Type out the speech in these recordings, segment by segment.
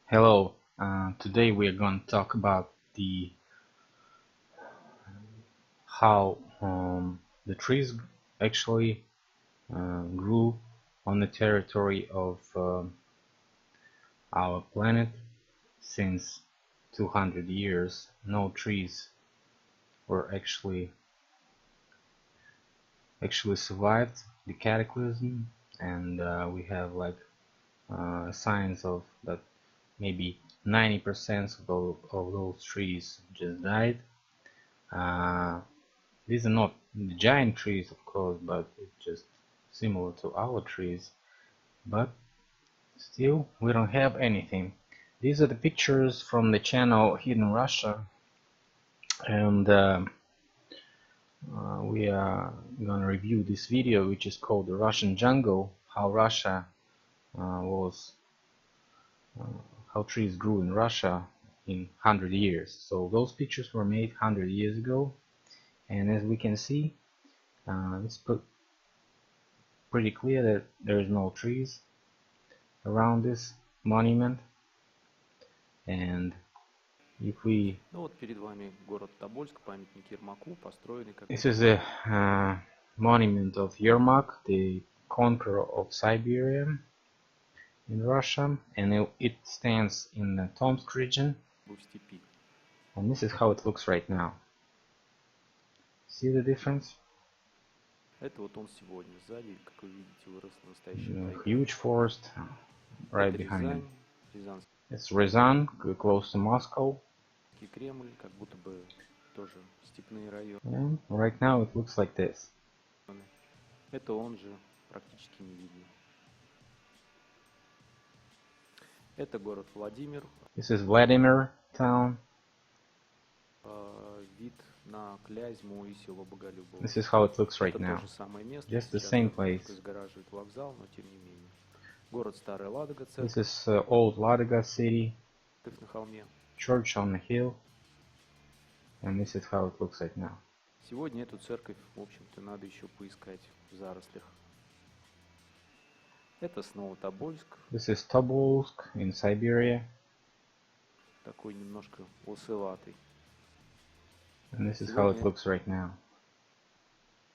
Hello, today we are going to talk about how the trees actually grew on the territory of our planet. Since 200 years no trees were actually survived the cataclysm, and we have like signs of that maybe 90% of those trees just died. These are not the giant trees, of course, but it's just similar to our trees. But still, we don't have anything. These are the pictures from the channel Hidden Russia, and we are gonna review this video, which is called The Russian Jungle, how Russia was, how trees grew in Russia in 100 years. So those pictures were made 100 years ago, and as we can see, it's pretty clear that there is no trees around this monument. And if we, this is a monument of Yermak, the conqueror of Siberia in Russia, and it stands in the Tomsk region, and this is how it looks right now. See the difference? Huge forest right behind it. It's Ryazan, close to Moscow. And right now it looks like this. This is Vladimir town. This is how it looks right now. Just the same place. This is old Ladoga city, church on the hill, and this is how it looks like now. Сегодня эту церковь, в общем-то, надо еще поискать в зарослях. Это снова Тобольск. This is Tobolsk in Siberia. Такой немножко лысоватый. And this is how it looks right now.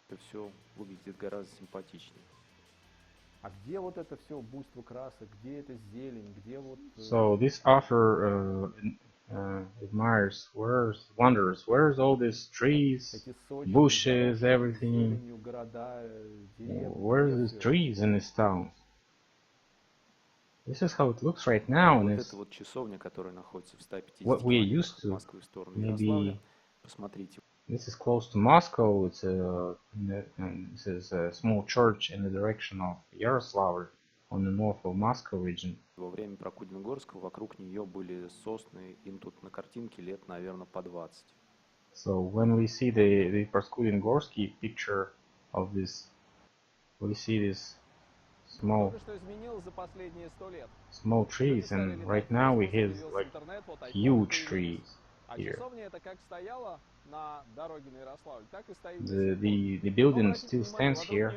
Это все выглядит гораздо симпатичнее. А где вот это все буйство красок? Где эта зелень? Где вот? So this author admires, wonders, where's all these trees, bushes, everything? Where's these trees in this town? This is how it looks right now, and it's what we are used to. Maybe this is close to Moscow. It's this is a small church in the direction of Yaroslavl, on the north of Moscow region. Во время Прокудина-Горского вокруг нее были сосны, им тут на картинке лет, наверное, по 20. So when we see the Proskudin-Gorsky picture of this, we see this small trees, and right now we have like huge trees here. The building still stands here,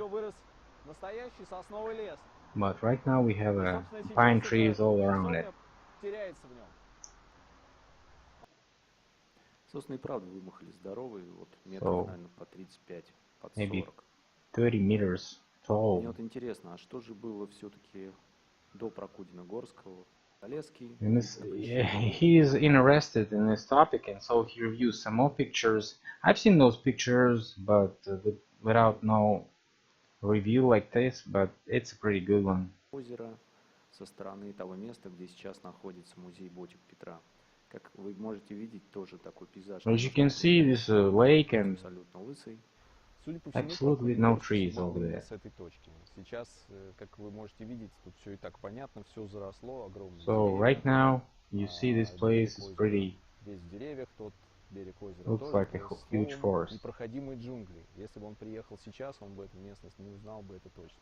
but right now we have pine trees all around it. Сосны и правда вымахали здоровые, вот метров, наверное, по 35, под 40. Maybe 30 meters tall. Мне вот интересно, а что же было все-таки до Прокудина-Горского? He is interested in this topic, and so he reviews some more pictures. I've seen those pictures, but without no review like this, but it's a pretty good one. Озеро со стороны того места, где сейчас находится музей ботик Петра. Как вы можете видеть, тоже такой пейзаж. As you can see, this lake and абсолютно лысый. Absolutely no trees over there. С этой точки. Сейчас, как вы можете видеть, тут все и так понятно, все заросло огромное. So right now, you see this place is pretty. Весь в деревьях, тот берег озера. Looks like a huge forest. Непроходимые джунгли. Если бы он приехал сейчас, он бы эту местность не узнал бы, это точно.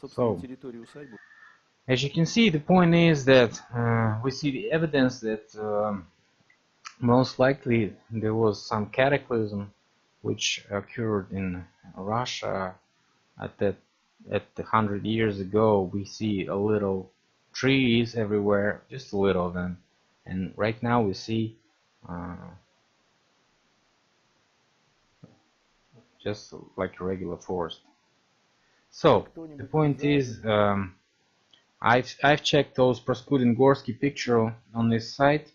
So, территорию усадьбы. as you can see, the point is that we see the evidence that most likely there was some cataclysm which occurred in Russia at 100 years ago. We see a little trees everywhere, just a little of them. And right now we see just like a regular forest. So the point is, I've checked those Proskudin-Gorsky picture on this site,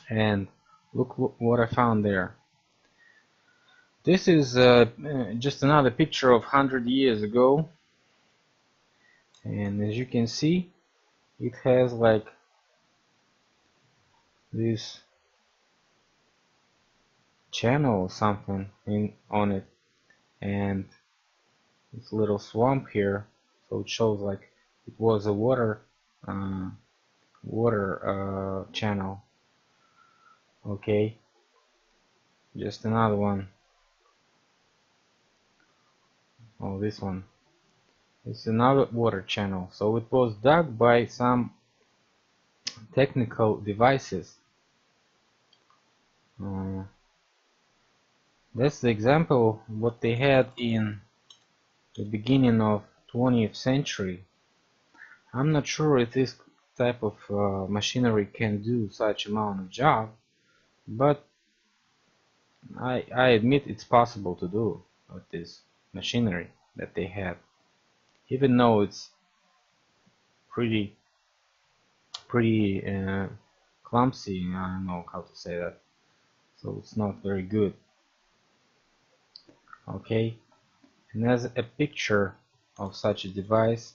and look what I found there. This is just another picture of 100 years ago, and as you can see, it has like this channel or something on it, and this little swamp here, so it shows like it was a water channel. Okay, just another one. Oh, this one. It's another water channel. So it was dug by some technical devices. That's the example what they had in the beginning of 20th century. I'm not sure if this type of machinery can do such amount of job, but I admit it's possible to do with this machinery that they had, even though it's pretty clumsy. I don't know how to say that, so it's not very good. Okay, and there's a picture of such a device,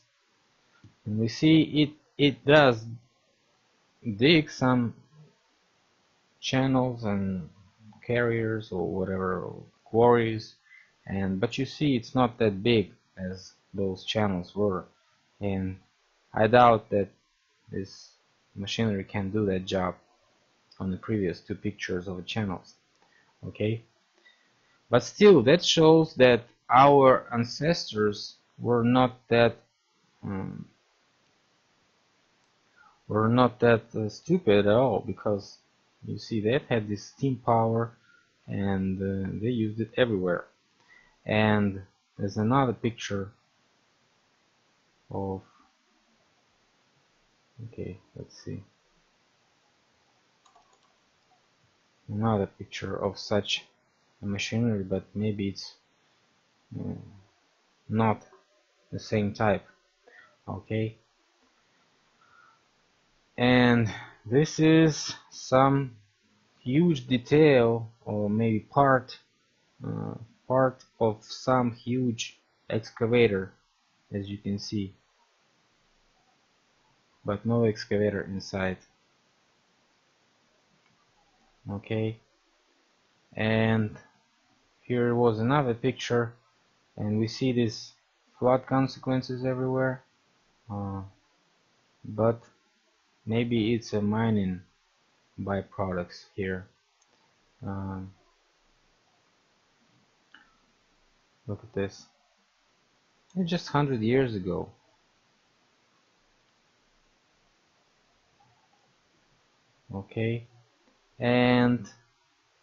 and we see it does dig some channels and carriers or whatever, or quarries, but you see it's not that big as those channels were, and I doubt that this machinery can do that job on the previous two pictures of the channels. Okay, but still that shows that our ancestors were not that stupid at all, because you see they've had this steam power, and they used it everywhere. And there's another picture of, okay, let's see, another picture of such a machinery, but maybe it's not the same type. Okay, and this is some huge detail, or maybe part of some huge excavator, as you can see, but no excavator inside. Okay, and here was another picture, and we see this flood consequences everywhere, but maybe it's a mining byproducts here. Look at this. It's just 100 years ago. Okay, and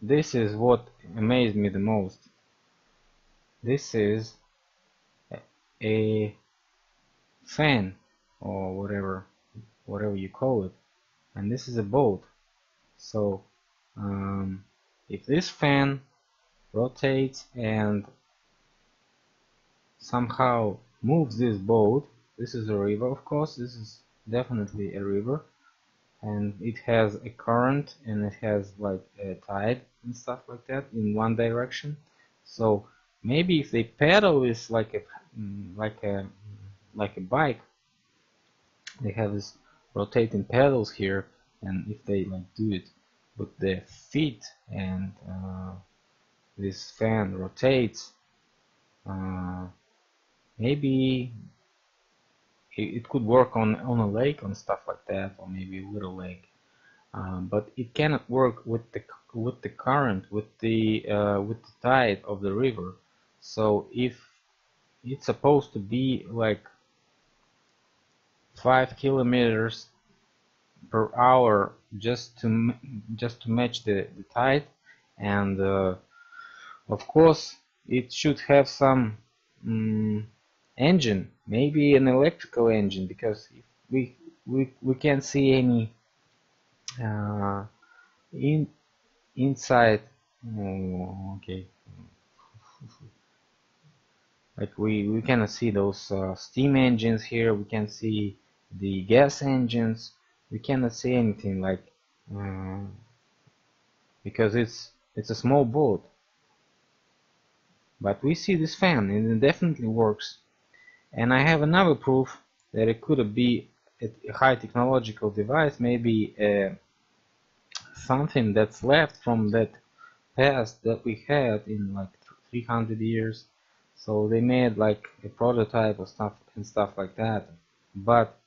this is what amazed me the most. This is a fan, or whatever you call it, and this is a boat. So if this fan rotates and somehow moves this boat, this is a river, of course, this is definitely a river, and it has a current, and it has like a tide and stuff like that in one direction. So maybe if they pedal this like a bike, they have this rotating pedals here, and if they like do it with their feet, and this fan rotates, maybe it could work on a lake and stuff like that, or maybe a little lake, but it cannot work with the current, with the tide of the river. So if it's supposed to be like 5 kilometers per hour just to match the tide, and of course it should have some engine, maybe an electrical engine, because we can't see any inside. Okay, like we cannot see those steam engines here. We can see the gas engines. We cannot see anything like because it's a small boat. But we see this fan and it definitely works. And I have another proof that it could be a high technological device, maybe something that's left from that past that we had in like 300 years. So they made like a prototype of stuff and stuff like that. But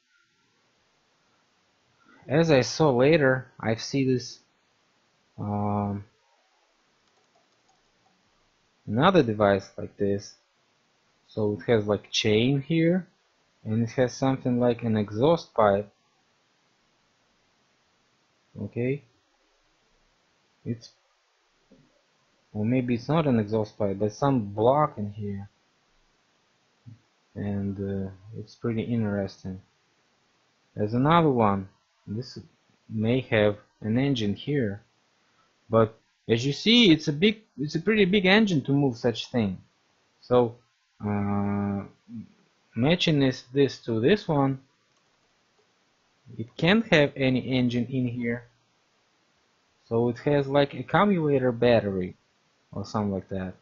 as I saw later, I see this another device like this. So it has like chain here, and it has something like an exhaust pipe. Okay, it's, or maybe it's not an exhaust pipe, but some block in here, and it's pretty interesting. There's another one. This may have an engine here, but as you see, it's a pretty big engine to move such thing. So matching this to this one, it can't have any engine in here. So it has like accumulator battery or something like that.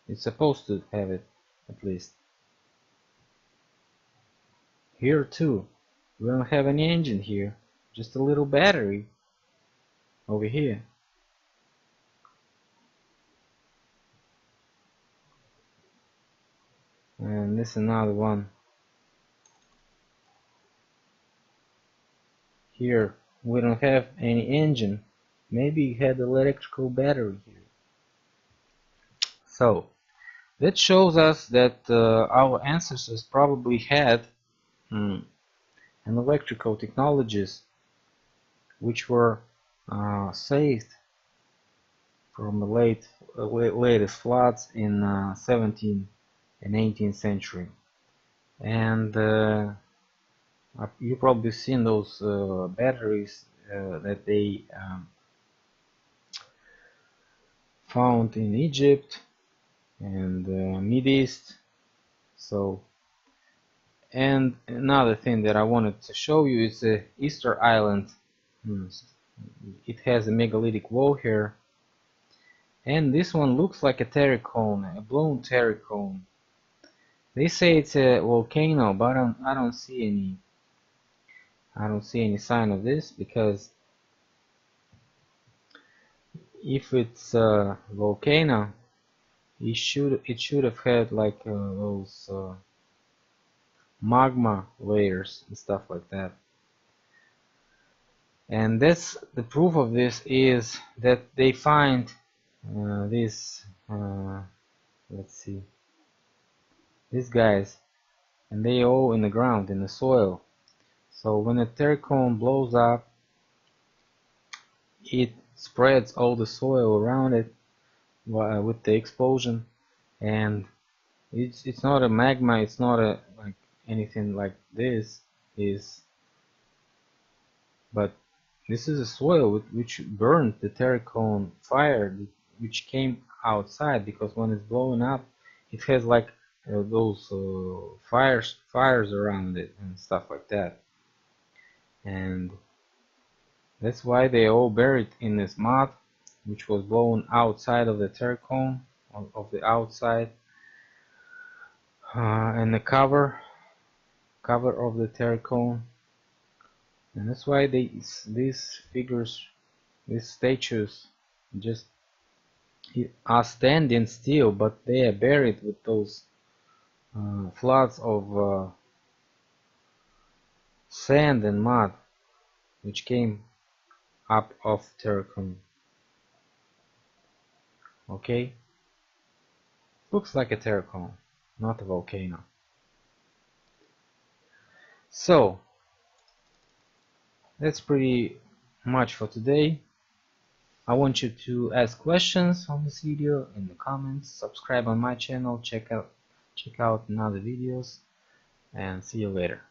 It's supposed to have it, at least. Here too, we don't have any engine here, just a little battery over here. And this is another one. Here we don't have any engine. Maybe it had electrical battery here. So that shows us that our ancestors probably had an electrical technologies which were saved from the latest floods in 17th and 18th century. And you probably seen those batteries that they found in Egypt and Mid East. So, and another thing that I wanted to show you is the Easter Island. It has a megalithic wall here, and this one looks like a terricon, a blown terricon. They say it's a volcano, but I don't see any sign of this, because if it's a volcano, it should have had like those magma layers and stuff like that. And that's the proof of this, is that they find this let's see, these guys, and they all in the ground, in the soil. So when a terricon blows up, it spreads all the soil around it with the explosion, and it's not a magma, it's not a like anything like this is, but this is a soil which burned the terricon fire, which came outside, because when it's blowing up, it has like those fires around it and stuff like that. And that's why they all buried in this mud, which was blown outside of the terricon, of the outside, and the cover of the terricon. And that's why these figures, these statues, just are standing still, but they are buried with those floods of sand and mud which came up of terricon. Okay, looks like a terricon, not a volcano. So that's pretty much for today. I want you to ask questions on this video in the comments, subscribe on my channel, check out check out another videos and see you later.